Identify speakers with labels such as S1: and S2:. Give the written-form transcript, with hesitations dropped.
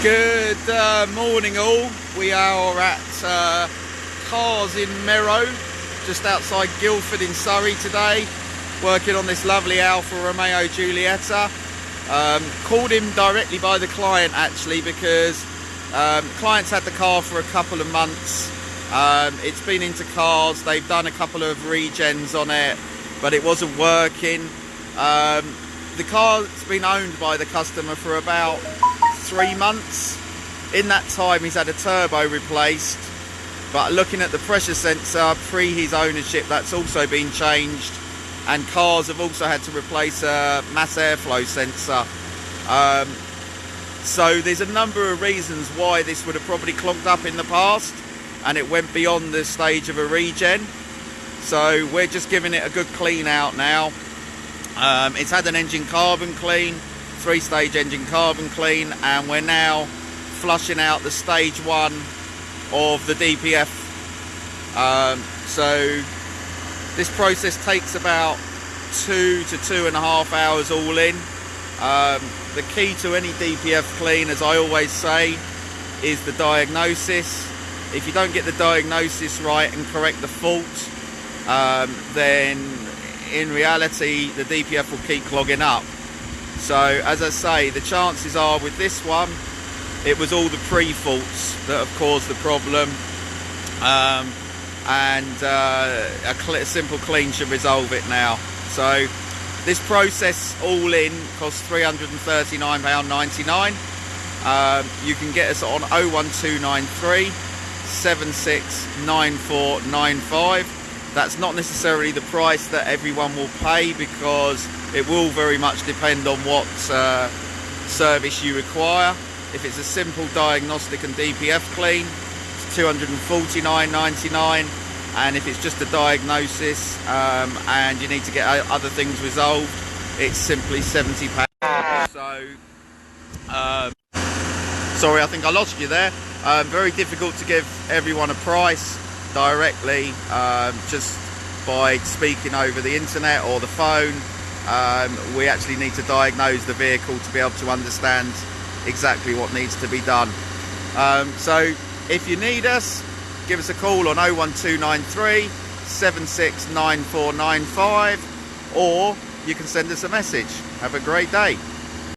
S1: Good morning all. We are at Cars in Merrow, just outside Guildford in Surrey today, working on this lovely Alfa Romeo Giulietta. Called in directly by the client actually, because client's had the car for a couple of months. It's been into cars, they've done a couple of regens on it, but it wasn't working. The car's been owned by the customer for about 3 months. In that time he's had a turbo replaced, but looking at the pressure sensor pre his ownership, that's also been changed, and cars have also had to replace a mass airflow sensor. So there's a number of reasons why this would have probably clogged up in the past, and it went beyond the stage of a regen. So we're just giving it a good clean out now. It's had an engine carbon clean, 3-stage engine carbon clean, and we're now flushing out the stage 1 of the DPF. So this process takes about 2 to 2.5 hours all in. The key to any DPF clean, as I always say, is the diagnosis. If you don't get the diagnosis right and correct the fault, then in reality the DPF will keep clogging up. So as I say, the chances are with this one, it was all the pre-faults that have caused the problem, and a simple clean should resolve it now. So this process all in costs £339.99. You can get us on 01293 769495. That's not necessarily the price that everyone will pay, because it will very much depend on what service you require. If it's a simple diagnostic and DPF clean, it's £249.99, and if it's just a diagnosis and you need to get other things resolved, it's simply £70. So sorry, I think I lost you there. Very difficult to give everyone a price directly, just by speaking over the internet or the phone. We actually need to diagnose the vehicle to be able to understand exactly what needs to be done. So if you need us, give us a call on 01293 769495, or you can send us a message. Have a great day.